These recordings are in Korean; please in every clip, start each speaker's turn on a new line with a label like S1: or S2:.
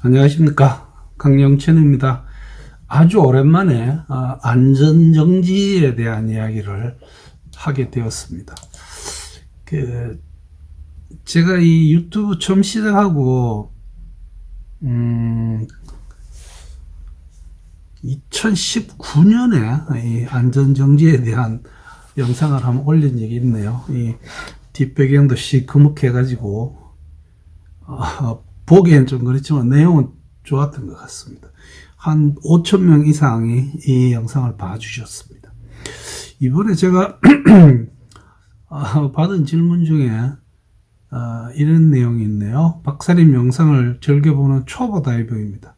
S1: 안녕하십니까, 강영천입니다. 아주 오랜만에 안전정지에 대한 이야기를 하게 되었습니다. 제가 이 유튜브 처음 시작하고 2019년에 이 안전정지에 대한 영상을 한번 올린 적이 있네요. 이 뒷배경도 시커멓게 해가지고 보기엔 좀 그렇지만 내용은 좋았던 것 같습니다. 한 5,000명 이상이 이 영상을 봐주셨습니다. 이번에 제가 받은 질문 중에 이런 내용이 있네요. 박사님 영상을 즐겨보는 초보 다이버입니다.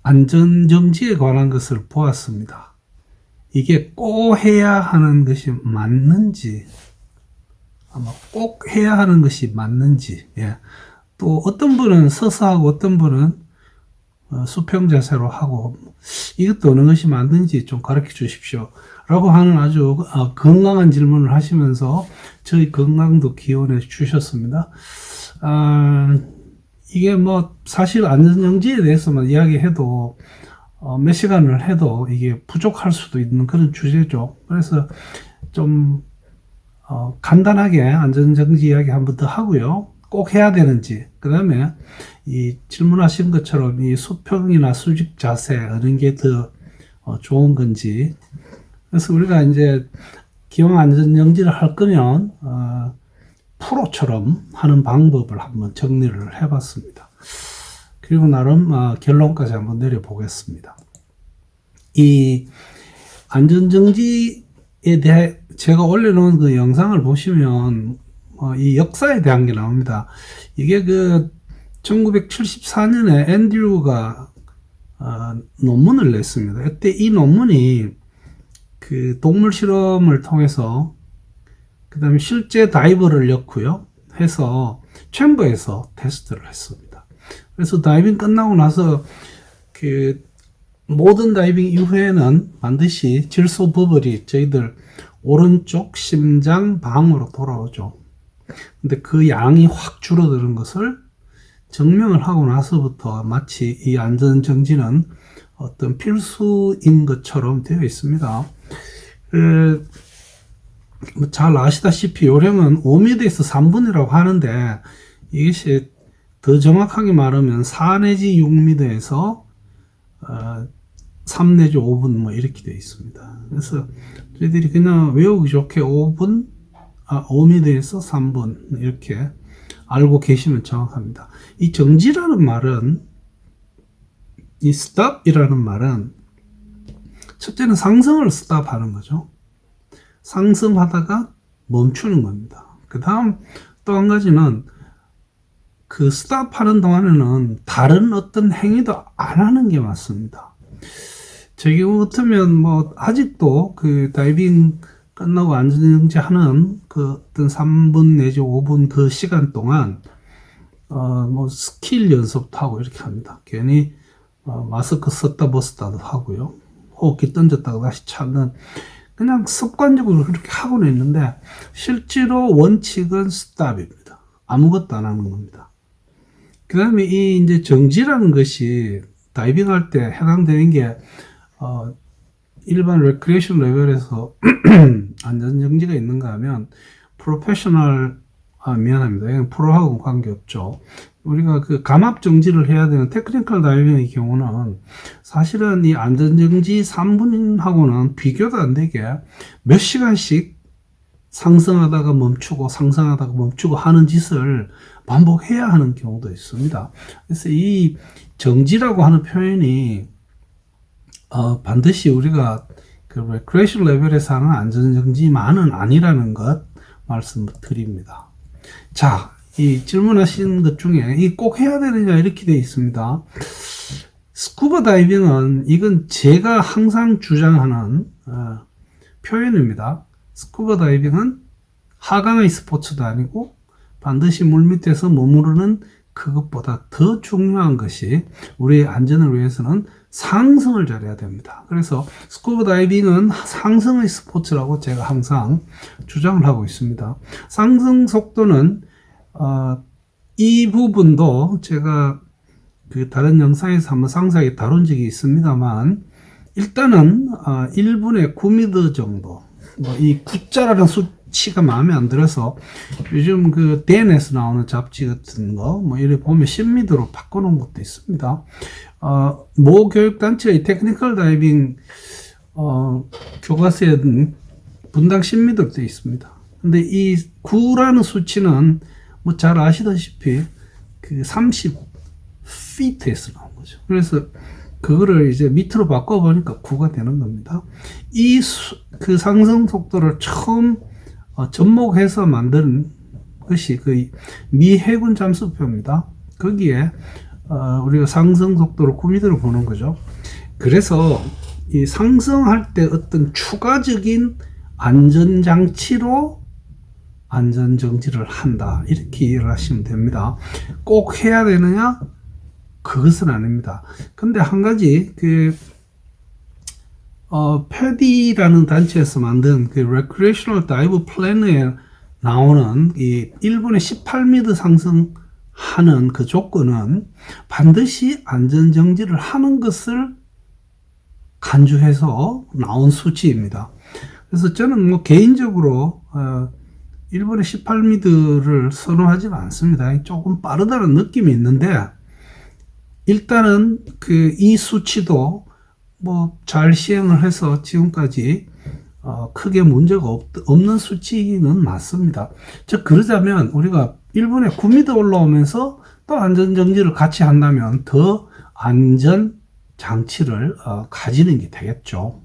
S1: 안전정지에 관한 것을 보았습니다. 이게 꼭 해야 하는 것이 맞는지, 아마 꼭 해야 하는 것이 맞는지, 또 어떤 분은 서서 하고 어떤 분은 수평 자세로 하고, 이것도 어느 것이 맞는지 좀 가르쳐 주십시오 라고 하는 아주 건강한 질문을 하시면서 저희 건강도 기원해 주셨습니다. 이게 뭐 사실 안전정지에 대해서만 이야기해도 몇 시간을 해도 이게 부족할 수도 있는 그런 주제죠. 그래서 좀 간단하게 안전정지 이야기 한 번 더 하고요. 꼭 해야 되는지, 그 다음에 이 질문하신 것처럼 이 수평이나 수직 자세 어느 게 더 좋은 건지. 그래서 우리가 이제 기왕 안전정지를 할 거면 프로처럼 하는 방법을 한번 정리를 해봤습니다. 그리고 나름 결론까지 한번 내려보겠습니다. 이 안전정지에 대해 제가 올려놓은 그 영상을 보시면 이 역사에 대한 게 나옵니다. 이게 1974년에 앤드류가 논문을 냈습니다. 이때 이 논문이 그 동물 실험을 통해서 그 다음에 실제 다이버를 넣고요 해서 챔버에서 테스트를 했습니다. 그래서 다이빙 끝나고 나서 그 모든 다이빙 이후에는 반드시 질소 버블이 저희들 오른쪽 심장 방으로 돌아오죠. 근데 그 양이 확 줄어드는 것을 증명을 하고 나서부터 마치 이 안전정지는 어떤 필수인 것처럼 되어 있습니다. 잘 아시다시피 요령은 5m에서 3분이라고 하는데 이것이 더 정확하게 말하면 4 내지 6m에서 3 내지 5분 뭐 이렇게 되어 있습니다. 그래서 저희들이 그냥 외우기 좋게 5m에서 3분 이렇게 알고 계시면 정확합니다. 이 정지라는 말은, 이 stop이라는 말은 첫째는 상승을 stop 하는 거죠. 상승하다가 멈추는 겁니다. 그 다음 또 한 가지는 그 stop 하는 동안에는 다른 어떤 행위도 안 하는 게 맞습니다. 제 경우 같으면 뭐 아직도 그 다이빙 끝나고 안전정지 하는 그 어떤 3분 내지 5분 그 시간 동안 뭐 스킬 연습도 하고 이렇게 합니다. 괜히 마스크 썼다 벗었다도 하고요. 호흡기 던졌다가 다시 찾는, 그냥 습관적으로 그렇게 하고는 있는데 실제로 원칙은 스탑입니다. 아무것도 안 하는 겁니다. 그 다음에 이 이제 정지라는 것이 다이빙 할 때 해당되는 게 일반 레크리에이션 레벨에서 안전정지가 있는가 하면 프로페셔널, 미안합니다. 이건 프로하고는 관계없죠. 우리가 그 감압정지를 해야 되는 테크니컬 다이빙의 경우는 사실은 이 안전정지 3분하고는 비교도 안 되게 몇 시간씩 상승하다가 멈추고 상승하다가 멈추고 하는 짓을 반복해야 하는 경우도 있습니다. 그래서 이 정지라고 하는 표현이 반드시 우리가 그 레크레이션 레벨에서 하는 안전정지만은 아니라는 것 말씀드립니다. 자, 이 질문하신 것 중에 이 꼭 해야 되느냐 이렇게 되어 있습니다. 스쿠버 다이빙은 이건 제가 항상 주장하는 표현입니다. 스쿠버 다이빙은 하강의 스포츠도 아니고 반드시 물 밑에서 머무르는 그것보다 더 중요한 것이 우리의 안전을 위해서는 상승을 잘해야 됩니다. 그래서 스쿠버 다이빙은 상승의 스포츠라고 제가 항상 주장을 하고 있습니다. 상승 속도는 이 부분도 제가 그 다른 영상에서 한번 상세하게 다룬 적이 있습니다만, 일단은 1분의 9미터 정도, 뭐 이 9자라는 수치가 마음에 안 들어서 요즘 그 DN에서 나오는 잡지 같은 거 뭐 이래 보면 10미터로 바꿔놓은 것도 있습니다. 모 교육단체의 테크니컬 다이빙 교과서에는 분당 10미터로 되어 있습니다. 근데 이 9라는 수치는 뭐 잘 아시다시피 그 30feet에서 나온 거죠. 그래서 그거를 이제 미터로 바꿔보니까 9가 되는 겁니다. 그 상승 속도를 처음 접목해서 만든 것이 그 미 해군 잠수표입니다. 거기에 우리가 상승 속도를 9m로 보는 거죠. 그래서 이 상승할 때 어떤 추가적인 안전장치로 안전정지를 한다, 이렇게 이해를 하시면 됩니다. 꼭 해야 되느냐? 그것은 아닙니다. 근데 한 가지 패디라는 단체에서 만든 그 Recreational Dive Plan에 나오는 이 1분에 18m 상승하는 그 조건은 반드시 안전정지를 하는 것을 간주해서 나온 수치입니다. 그래서 저는 뭐 개인적으로 1분에 18m를 선호하지는 않습니다. 조금 빠르다는 느낌이 있는데, 일단은 이 수치도 뭐 잘 시행을 해서 지금까지 크게 문제가 없는 수치는 맞습니다. 즉 그러자면 우리가 1분에 9m 올라오면서 또 안전정지를 같이 한다면 더 안전 장치를 가지는 게 되겠죠.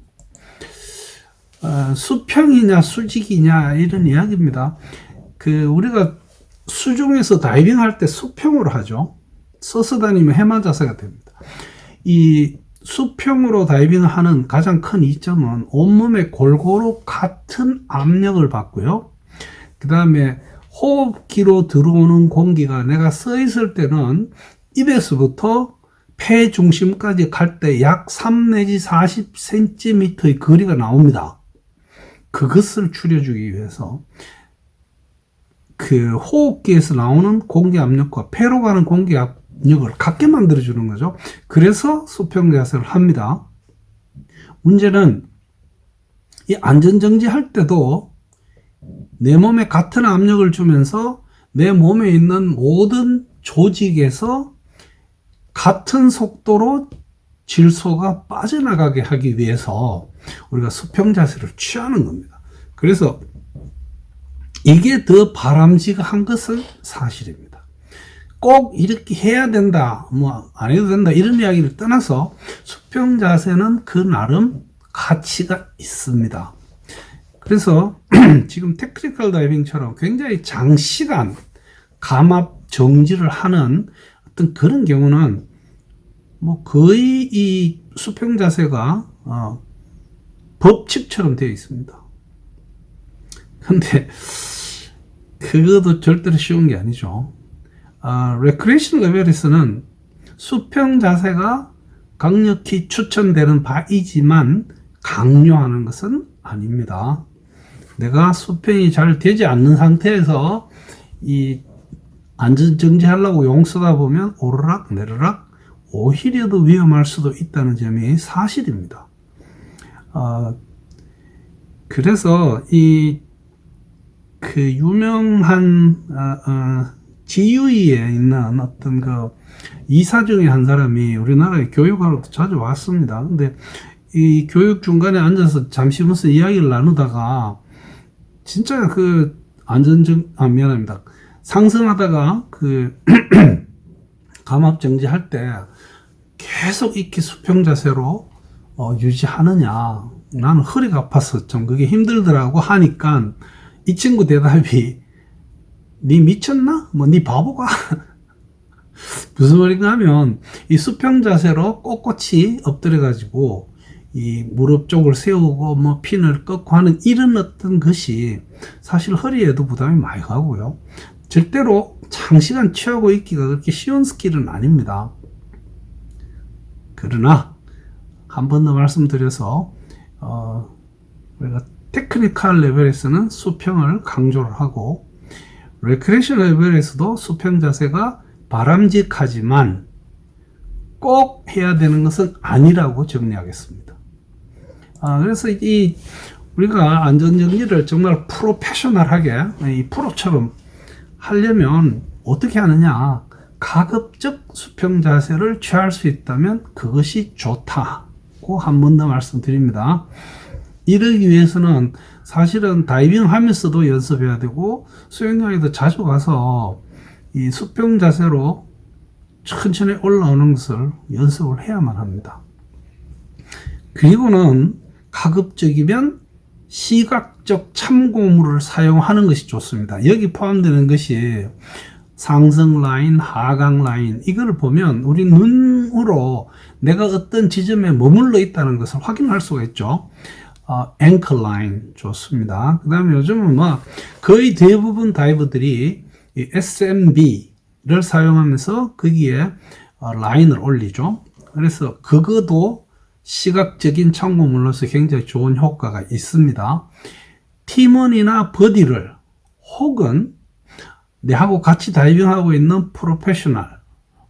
S1: 수평이냐 수직이냐 이런 이야기입니다. 우리가 수중에서 다이빙 할 때 수평으로 하죠. 서서 다니면 해만 자세가 됩니다. 이 수평으로 다이빙을 하는 가장 큰 이점은 온몸에 골고루 같은 압력을 받고요. 그 다음에 호흡기로 들어오는 공기가 내가 서 있을 때는 입에서부터 폐 중심까지 갈 때 약 3 내지 40cm의 거리가 나옵니다. 그것을 줄여주기 위해서 그 호흡기에서 나오는 공기 압력과 폐로 가는 공기 압력을 같게 만들어주는 거죠. 그래서 수평 자세를 합니다. 문제는 이 안전정지 할 때도 내 몸에 같은 압력을 주면서 내 몸에 있는 모든 조직에서 같은 속도로 질소가 빠져나가게 하기 위해서 우리가 수평 자세를 취하는 겁니다. 그래서 이게 더 바람직한 것은 사실입니다. 꼭 이렇게 해야 된다, 뭐 안 해도 된다, 이런 이야기를 떠나서 수평 자세는 그 나름 가치가 있습니다. 그래서 지금 테크니컬 다이빙처럼 굉장히 장시간 감압 정지를 하는 어떤 그런 경우는 뭐 거의 이 수평 자세가 법칙처럼 되어 있습니다. 근데 그것도 절대로 쉬운 게 아니죠. 레크레이션 레벨에서는 수평 자세가 강력히 추천되는 바이지만 강요하는 것은 아닙니다. 내가 수평이 잘 되지 않는 상태에서 이 안전정지하려고 용 쓰다 보면 오르락 내리락 오히려 더 위험할 수도 있다는 점이 사실입니다. 그래서 그 유명한 지유이에 있는 어떤 그 이사 중에 한 사람이 우리나라에 교육하러 자주 왔습니다. 근데 이 교육 중간에 앉아서 잠시 무슨 이야기를 나누다가 진짜 미안합니다. 상승하다가 감압 정지할 때 계속 이렇게 수평 자세로 유지하느냐. 나는 허리가 아파서 좀 그게 힘들더라고 하니까 이 친구 대답이 니 미쳤나? 뭐 니 바보가? 무슨 말인가 하면 이 수평 자세로 꼿꼿이 엎드려 가지고 이 무릎 쪽을 세우고 뭐 핀을 꺾고 하는 이런 어떤 것이 사실 허리에도 부담이 많이 가고요. 절대로 장시간 취하고 있기가 그렇게 쉬운 스킬은 아닙니다. 그러나 한 번 더 말씀드려서 우리가 테크니컬 레벨에서는 수평을 강조를 하고 레크레이션 레벨에서도 수평 자세가 바람직하지만 꼭 해야 되는 것은 아니라고 정리하겠습니다. 그래서 우리가 안전정리를 정말 프로페셔널하게 이 프로처럼 하려면 어떻게 하느냐? 가급적 수평 자세를 취할 수 있다면 그것이 좋다고 한 번 더 말씀드립니다. 이러기 위해서는 사실은 다이빙 하면서도 연습해야 되고 수영장에도 자주 가서 이 수평 자세로 천천히 올라오는 것을 연습을 해야만 합니다. 그리고는 가급적이면 시각적 참고물을 사용하는 것이 좋습니다. 여기 포함되는 것이 상승 라인, 하강 라인, 이걸 보면 우리 눈으로 내가 어떤 지점에 머물러 있다는 것을 확인할 수가 있죠. 앵커 라인 좋습니다. 그 다음에 요즘은 거의 대부분 다이버들이 이 SMB를 사용하면서 거기에 라인을 올리죠. 그래서 그것도 시각적인 참고물로서 굉장히 좋은 효과가 있습니다. 팀원이나 버디를 혹은 내하고 같이 다이빙하고 있는 프로페셔널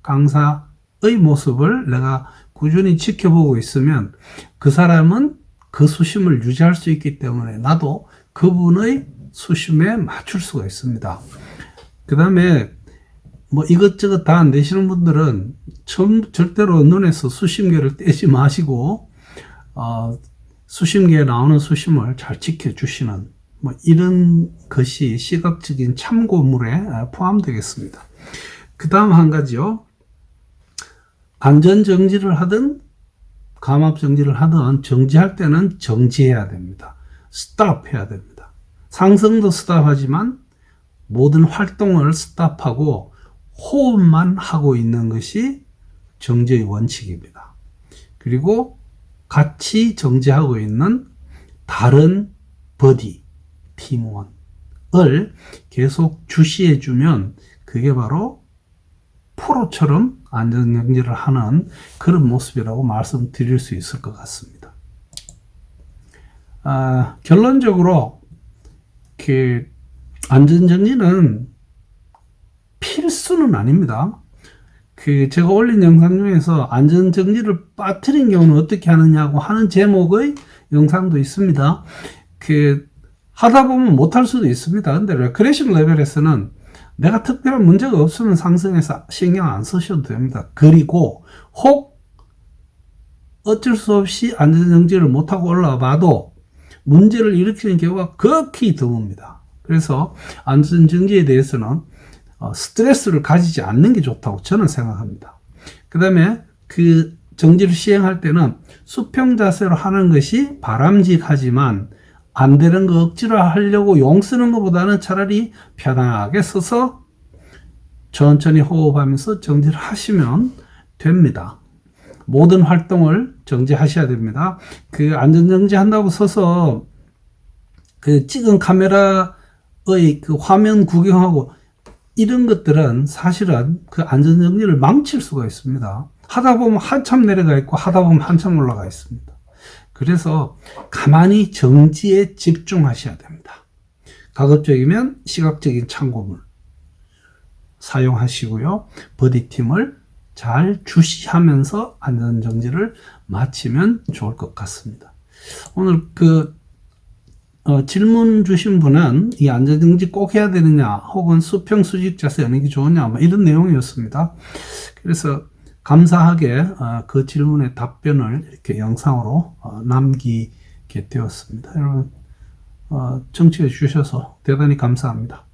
S1: 강사의 모습을 내가 꾸준히 지켜보고 있으면 그 사람은 그 수심을 유지할 수 있기 때문에 나도 그분의 수심에 맞출 수가 있습니다. 그 다음에 이것저것 다 안 되시는 분들은 절대로 눈에서 수심계를 떼지 마시고 수심계에 나오는 수심을 잘 지켜주시는 이런 것이 시각적인 참고물에 포함되겠습니다. 그 다음 한 가지요. 안전정지를 하든 감압정지를 하든 정지할 때는 정지해야 됩니다. 스탑해야 됩니다. 상승도 스탑하지만 모든 활동을 스탑하고 호흡만 하고 있는 것이 정지의 원칙입니다. 그리고 같이 정지하고 있는 다른 버디, 팀원을 계속 주시해주면 그게 바로 프로처럼 안전정지를 하는 그런 모습이라고 말씀드릴 수 있을 것 같습니다. 결론적으로 안전정지는 필수는 아닙니다. 제가 올린 영상 중에서 안전정지를 빠뜨린 경우는 어떻게 하느냐고 하는 제목의 영상도 있습니다. 하다 보면 못할 수도 있습니다. 근데 레크레이션 레벨에서는 내가 특별한 문제가 없으면 상승해서 신경 안 쓰셔도 됩니다. 그리고 혹 어쩔 수 없이 안전정지를 못하고 올라와 봐도 문제를 일으키는 경우가 극히 드뭅니다. 그래서 안전정지에 대해서는 스트레스를 가지지 않는 게 좋다고 저는 생각합니다. 그 다음에 그 정지를 시행할 때는 수평 자세로 하는 것이 바람직하지만 안 되는 거 억지로 하려고 용 쓰는 것보다는 차라리 편하게 써서 천천히 호흡하면서 정지를 하시면 됩니다. 모든 활동을 정지하셔야 됩니다. 안전정지 한다고 써서 찍은 카메라의 화면 구경하고 이런 것들은 사실은 안전정지를 망칠 수가 있습니다. 하다 보면 한참 내려가 있고 하다 보면 한참 올라가 있습니다. 그래서 가만히 정지에 집중하셔야 됩니다. 가급적이면 시각적인 참고물 사용하시고요. 버디팀을 잘 주시하면서 안전정지를 마치면 좋을 것 같습니다. 오늘 질문 주신 분은 이 안전정지 꼭 해야 되느냐 혹은 수평 수직 자세 어느 게 좋으냐 이런 내용이었습니다. 그래서 감사하게 그 질문의 답변을 이렇게 영상으로 남기게 되었습니다. 여러분 청취해 주셔서 대단히 감사합니다.